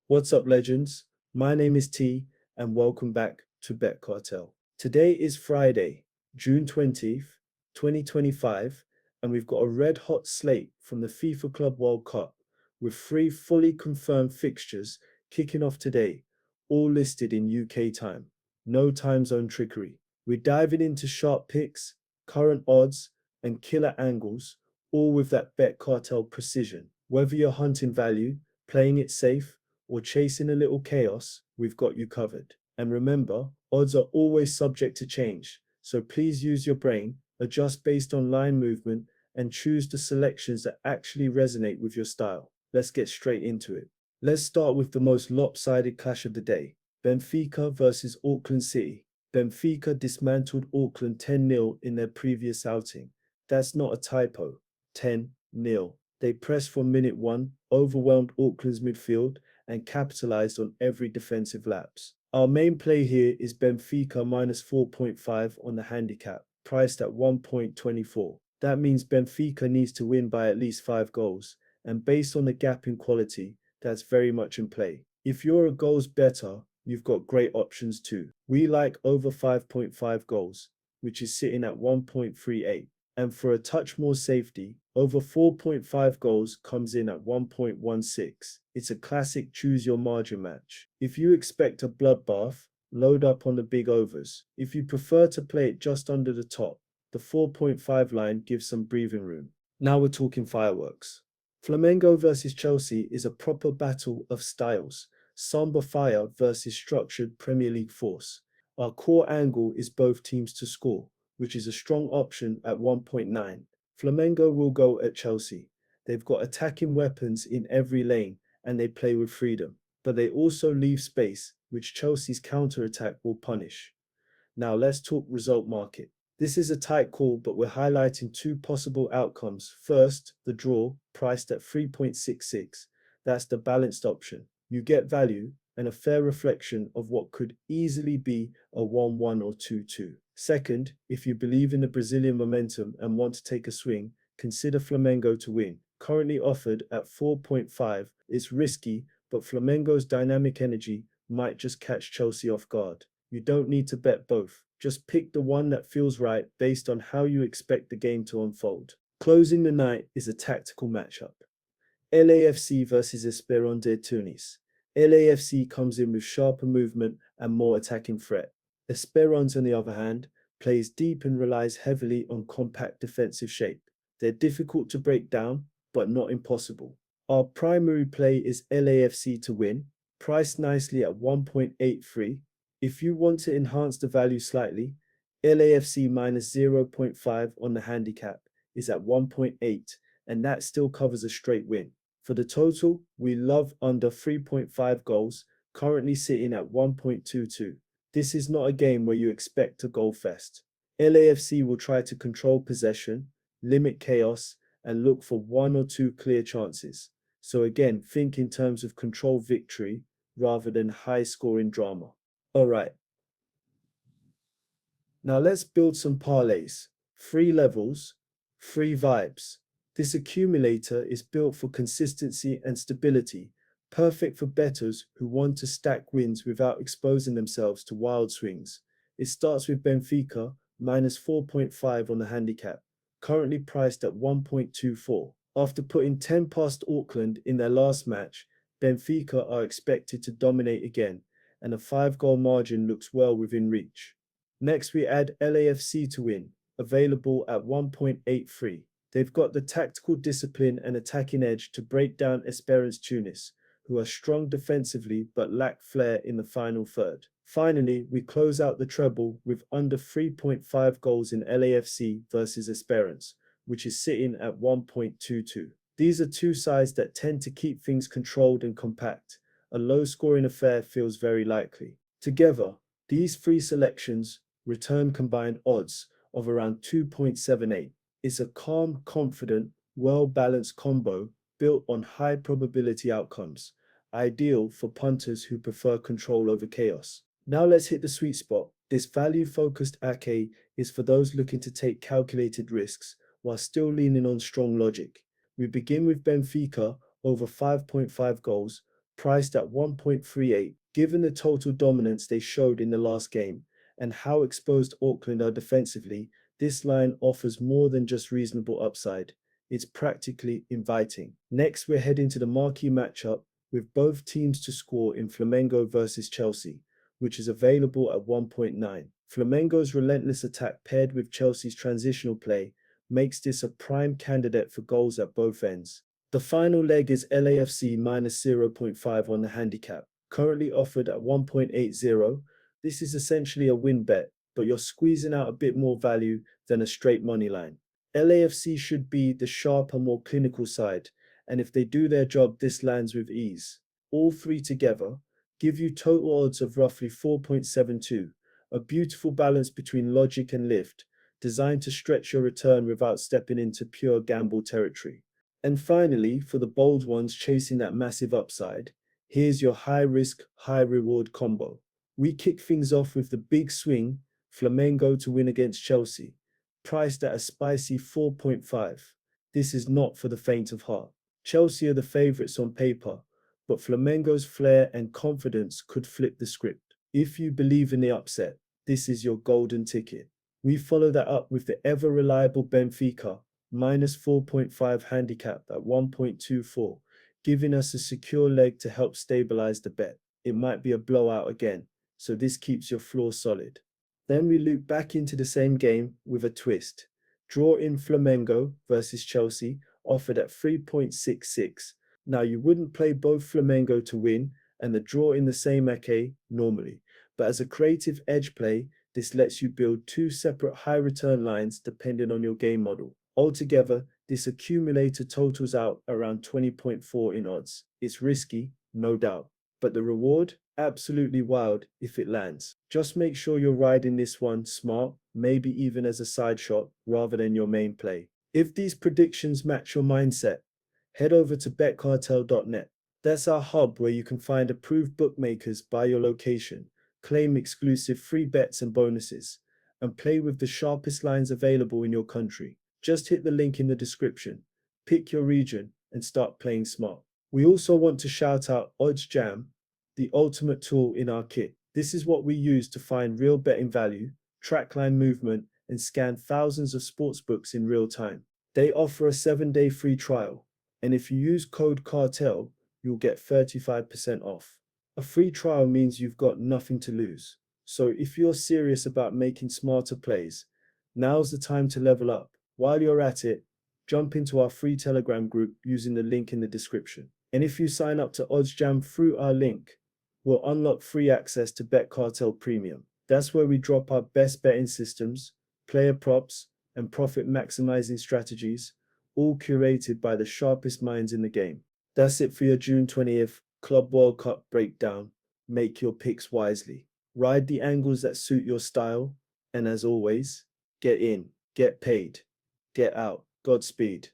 What's up, legends? My name is T, and welcome back to BetCartel. Today is Friday, June 20th, 2025, and we've got a red hot slate from the FIFA Club World Cup with three fully confirmed fixtures kicking off today, all listed in UK time. No time zone trickery. We're diving into sharp picks, current odds, and killer angles, all with that BetCartel precision. Whether you're hunting value, playing it safe, or chasing a little chaos, we've got you covered. And remember, odds are always subject to change, so please use your brain, adjust based on line movement, and choose the selections that actually resonate with your style. Let's get straight into it. Let's start with the most lopsided clash of the day, Benfica versus Auckland City. Benfica dismantled Auckland 10-0 in their previous outing. That's not a typo. 10-0. They pressed from minute one, overwhelmed Auckland's midfield, and capitalized on every defensive lapse. Our main play here is Benfica minus 4.5 on the handicap, priced at 1.24. That means Benfica needs to win by at least 5 goals, and based on the gap in quality, that's very much in play. If you're a goals better, you've got great options too. We like over 5.5 goals, which is sitting at 1.38. And for a touch more safety, over 4.5 goals comes in at 1.16. It's a classic choose your margin match. If you expect a bloodbath, load up on the big overs. If you prefer to play it just under the top, the 4.5 line gives some breathing room. Now we're talking fireworks. Flamengo versus Chelsea is a proper battle of styles. Somber fire versus structured Premier League force. Our core angle is both teams to score, which is a strong option at 1.9. Flamengo will go at Chelsea. They've got attacking weapons in every lane and they play with freedom, but they also leave space, which Chelsea's counter-attack will punish. Now let's talk result market. This is a tight call, but we're highlighting two possible outcomes. First, the draw, priced at 3.66. That's the balanced option. You get value and a fair reflection of what could easily be a 1-1 or 2-2. Second, if you believe in the Brazilian momentum and want to take a swing, consider Flamengo to win. Currently offered at 4.5, it's risky, but Flamengo's dynamic energy might just catch Chelsea off guard. You don't need to bet both. Just pick the one that feels right based on how you expect the game to unfold. Closing the night is a tactical matchup. LAFC versus ES Tunis. LAFC comes in with sharper movement and more attacking threat. Esperance, on the other hand, plays deep and relies heavily on compact defensive shape. They're difficult to break down, but not impossible. Our primary play is LAFC to win, priced nicely at 1.83. If you want to enhance the value slightly, LAFC minus 0.5 on the handicap is at 1.8, and that still covers a straight win. For the total, we love under 3.5 goals, currently sitting at 1.22. This is not a game where you expect a goal fest. LAFC will try to control possession, limit chaos, and look for one or two clear chances. So again, think in terms of controlled victory rather than high-scoring drama. All right, now let's build some parlays. 3 levels, 3 vibes. This accumulator is built for consistency and stability, perfect for bettors who want to stack wins without exposing themselves to wild swings. It starts with Benfica, minus 4.5 on the handicap, currently priced at 1.24. After putting 10 past Auckland in their last match, Benfica are expected to dominate again, and a 5-goal margin looks well within reach. Next, we add LAFC to win, available at 1.83. They've got the tactical discipline and attacking edge to break down Esperance Tunis, who are strong defensively but lack flair in the final third. Finally, we close out the treble with under 3.5 goals in LAFC versus Esperance, which is sitting at 1.22. These are two sides that tend to keep things controlled and compact. A low-scoring affair feels very likely. Together, these 3 selections return combined odds of around 2.78. It's a calm, confident, well-balanced combo built on high probability outcomes, ideal for punters who prefer control over chaos. Now let's hit the sweet spot. This value-focused acca is for those looking to take calculated risks while still leaning on strong logic. We begin with Benfica over 5.5 goals, priced at 1.38. Given the total dominance they showed in the last game and how exposed Auckland are defensively, this line offers more than just reasonable upside. It's practically inviting. Next, we're heading to the marquee matchup with both teams to score in Flamengo versus Chelsea, which is available at 1.9. Flamengo's relentless attack paired with Chelsea's transitional play makes this a prime candidate for goals at both ends. The final leg is LAFC minus 0.5 on the handicap, currently offered at 1.80. This is essentially a win bet, but you're squeezing out a bit more value than a straight money line. LAFC should be the sharper, more clinical side, and if they do their job, this lands with ease. All three together give you total odds of roughly 4.72, a beautiful balance between logic and lift, designed to stretch your return without stepping into pure gamble territory. And finally, for the bold ones chasing that massive upside, here's your high risk, high reward combo. We kick things off with the big swing, Flamengo to win against Chelsea, priced at a spicy 4.5. This is not for the faint of heart. Chelsea are the favourites on paper, but Flamengo's flair and confidence could flip the script. If you believe in the upset, this is your golden ticket. We follow that up with the ever reliable Benfica, minus 4.5 handicap at 1.24, giving us a secure leg to help stabilize the bet. It might be a blowout again, so this keeps your floor solid. Then we loop back into the same game with a twist. Draw in Flamengo versus Chelsea, offered at 3.66. Now you wouldn't play both Flamengo to win and the draw in the same acca normally, but as a creative edge play, this lets you build two separate high return lines depending on your game model. Altogether, this accumulator totals out around 20.4 in odds. It's risky, no doubt, but the reward? Absolutely wild if it lands. Just make sure you're riding this one smart, maybe even as a side shot rather than your main play. If these predictions match your mindset, head over to betcartel.net. That's our hub where you can find approved bookmakers by your location, claim exclusive free bets and bonuses, and play with the sharpest lines available in your country. Just hit the link in the description, pick your region, and start playing smart. We also want to shout out OddsJam, the ultimate tool in our kit. This is what we use to find real betting value, track line movement, and scan thousands of sportsbooks in real time. They offer a 7-day free trial, and if you use code CARTEL, you'll get 35% off. A free trial means you've got nothing to lose. So if you're serious about making smarter plays, now's the time to level up. While you're at it, jump into our free Telegram group using the link in the description. And if you sign up to OddsJam through our link, we'll unlock free access to BetCartel Premium. That's where we drop our best betting systems, player props, and profit maximizing strategies, all curated by the sharpest minds in the game. That's it for your June 20th Club World Cup breakdown. Make your picks wisely. Ride the angles that suit your style, and as always, get in, get paid, get out. Godspeed.